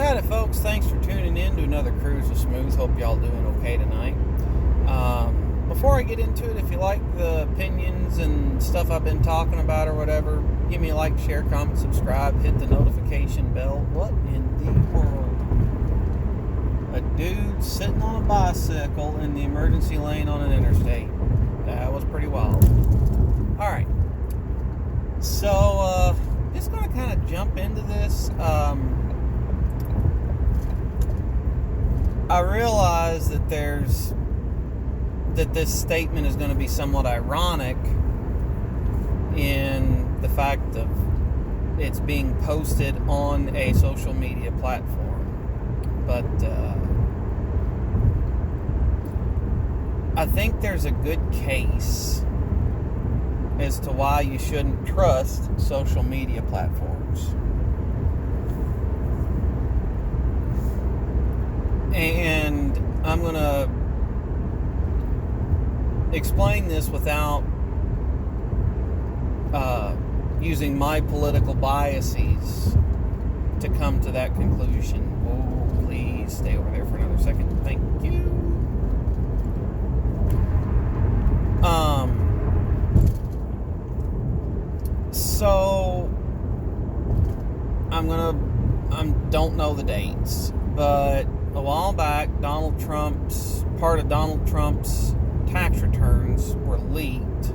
Howdy folks, thanks for tuning in to another Cruise with Smooth. Hope y'all doing okay tonight. Before I get into it, if you like the opinions and stuff I've been talking about or whatever, give me a like, share, comment, subscribe, hit the notification bell. What in the world? A dude sitting on a bicycle in the emergency lane on an interstate. That was pretty wild. Alright, so just going to kind of jump into this. I realize that this statement is going to be somewhat ironic in the fact of it's being posted on a social media platform. But I think there's a good case as to why you shouldn't trust social media platforms. And I'm going to explain this without using my political biases to come to that conclusion. Oh, please stay over there for another second. Thank you. So I don't know the dates, but a while back, part of Donald Trump's tax returns were leaked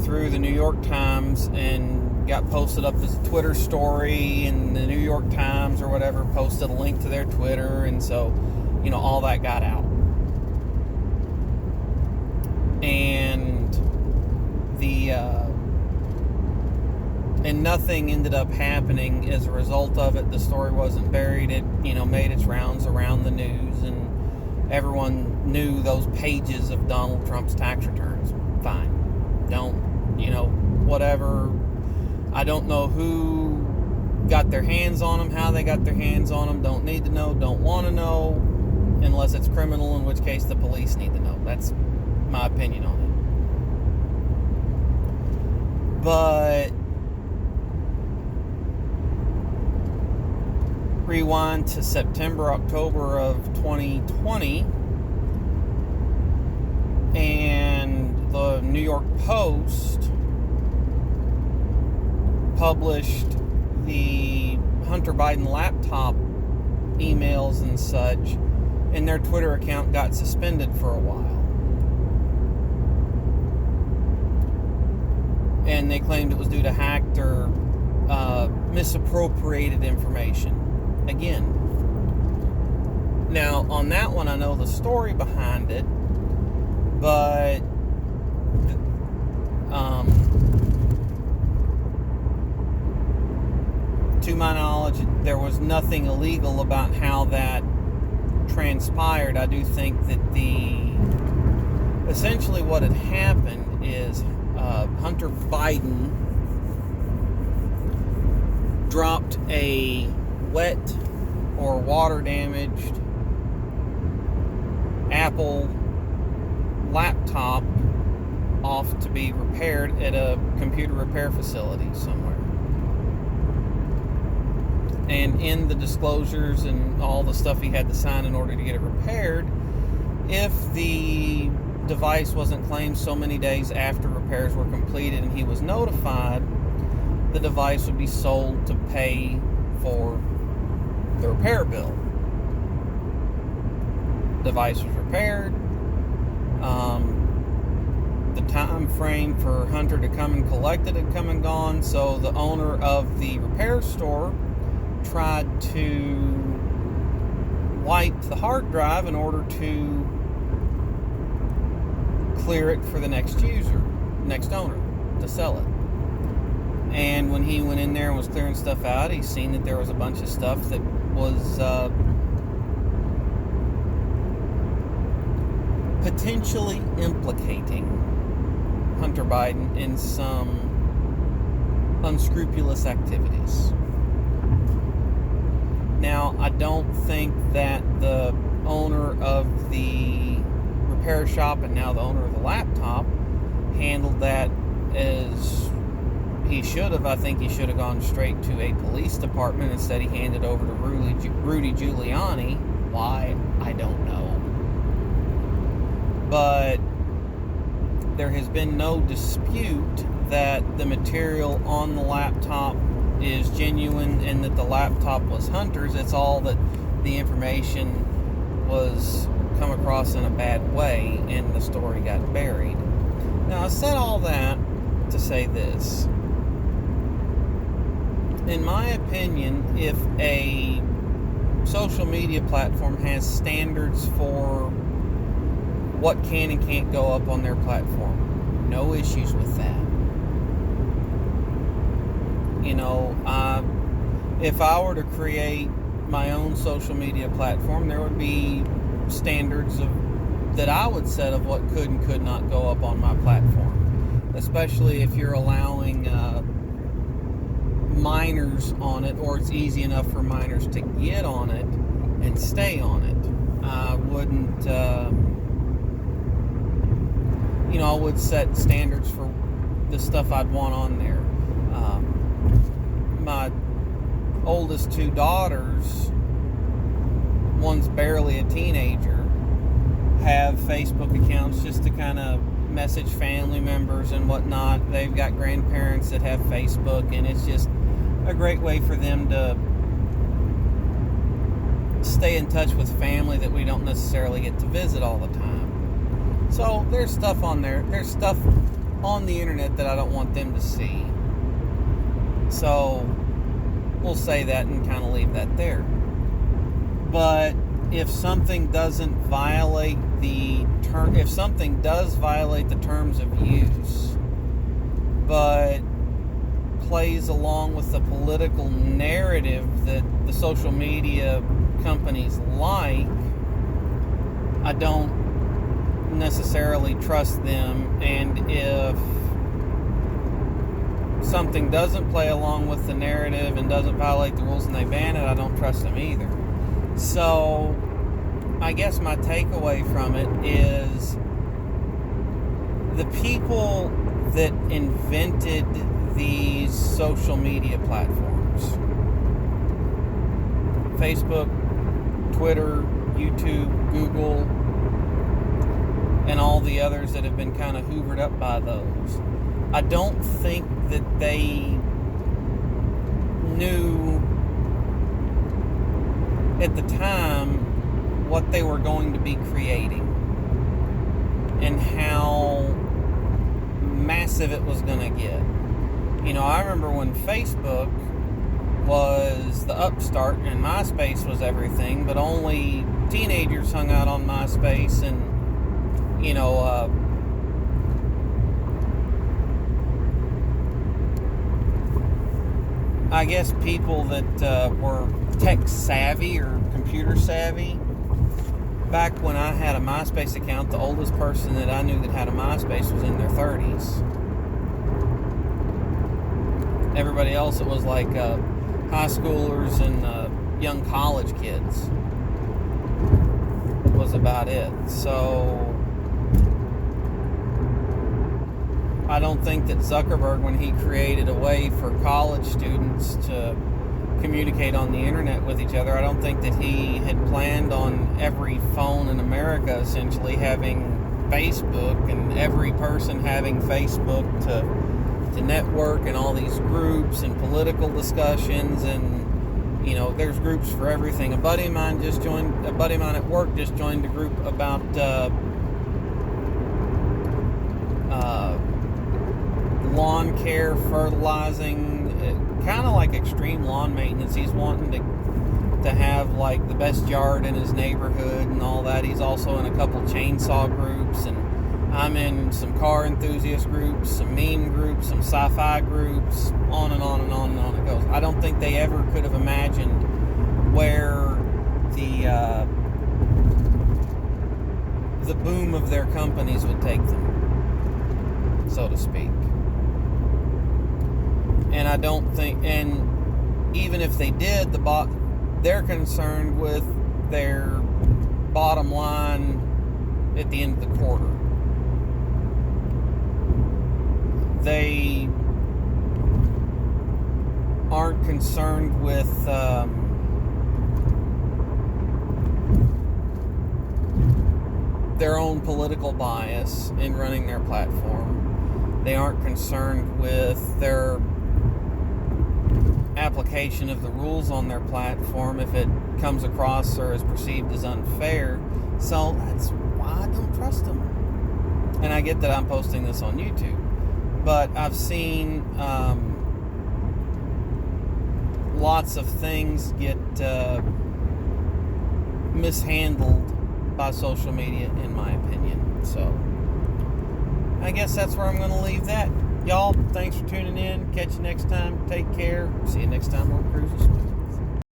through the New York Times and got posted up as a Twitter story, and the New York Times or whatever posted a link to their Twitter, and so, all that got out. And and nothing ended up happening as a result of it. The story wasn't buried. It, made its rounds around the news, and everyone knew those pages of Donald Trump's tax returns. Fine. Whatever. I don't know who got their hands on them, how they got their hands on them. Don't need to know, don't want to know, unless it's criminal, in which case the police need to know. That's my opinion on it. But rewind to September, October of 2020, and the New York Post published the Hunter Biden laptop emails and such, and their Twitter account got suspended for a while. And they claimed it was due to hacked or misappropriated information. Again, now on that one I know the story behind it, but to my knowledge there was nothing illegal about how that transpired. I do think that essentially what had happened is Hunter Biden dropped a wet or water damaged Apple laptop off to be repaired at a computer repair facility somewhere. And in the disclosures and all the stuff he had to sign in order to get it repaired, if the device wasn't claimed so many days after repairs were completed and he was notified, the device would be sold to pay for the repair bill. Device was repaired. The time frame for Hunter to come and collect it had come and gone, so the owner of the repair store tried to wipe the hard drive in order to clear it for the next owner to sell it. And when he went in there and was clearing stuff out, he seen that there was a bunch of stuff that was potentially implicating Hunter Biden in some unscrupulous activities. Now, I don't think that the owner of the repair shop and now the owner of the laptop handled that as he should have. I think he should have gone straight to a police department. Instead, he handed over to Rudy Giuliani. Why? I don't know. But there has been no dispute that the material on the laptop is genuine and that the laptop was Hunter's. It's all that the information was come across in a bad way and the story got buried. Now, I said all that to say this. In my opinion, if a social media platform has standards for what can and can't go up on their platform, no issues with that. You know, if I were to create my own social media platform, there would be standards that I would set of what could and could not go up on my platform, especially if you're allowing minors on it, or it's easy enough for minors to get on it and stay on it. I wouldn't, I would set standards for the stuff I'd want on there. My oldest two daughters, one's barely a teenager, have Facebook accounts just to kind of message family members and whatnot. They've got grandparents that have Facebook, and it's just a great way for them to stay in touch with family that we don't necessarily get to visit all the time. So there's stuff on there. There's stuff on the internet that I don't want them to see. So we'll say that and kind of leave that there. But if something doesn't violate if something does violate the terms of use, but plays along with the political narrative that the social media companies like, I don't necessarily trust them. And if something doesn't play along with the narrative and doesn't violate the rules and they ban it, I don't trust them either. So I guess my takeaway from it is the people that invented these social media platforms, Facebook, Twitter, YouTube, Google, and all the others that have been kind of hoovered up by those, I don't think that they knew at the time what they were going to be creating and how massive it was going to get. You know, I remember when Facebook was the upstart and MySpace was everything, but only teenagers hung out on MySpace, and I guess people that were tech savvy or computer savvy. Back when I had a MySpace account, the oldest person that I knew that had a MySpace was in their 30s. Everybody else, it was like high schoolers and young college kids was about it. So I don't think that Zuckerberg, when he created a way for college students to communicate on the internet with each other, I don't think that he had planned on every phone in America essentially having Facebook and every person having Facebook to network and all these groups and political discussions, and there's groups for everything. A buddy of mine at work just joined a group about lawn care, fertilizing, kind of like extreme lawn maintenance. He's wanting to have like the best yard in his neighborhood and all that. He's also in a couple chainsaw groups, and I'm in some car enthusiast groups, some meme groups, some sci-fi groups, on and on and on and on it goes. I don't think they ever could have imagined where the boom of their companies would take them, so to speak. And I don't think, and even if they did, they're concerned with their bottom line at the end of the quarter. They aren't concerned with their own political bias in running their platform. They aren't concerned with their application of the rules on their platform if it comes across or is perceived as unfair. So that's why I don't trust them. And I get that I'm posting this on YouTube, but I've seen lots of things get mishandled by social media, in my opinion. So I guess that's where I'm going to leave that. Y'all, thanks for tuning in. Catch you next time. Take care. See you next time on Cruise with Smooth.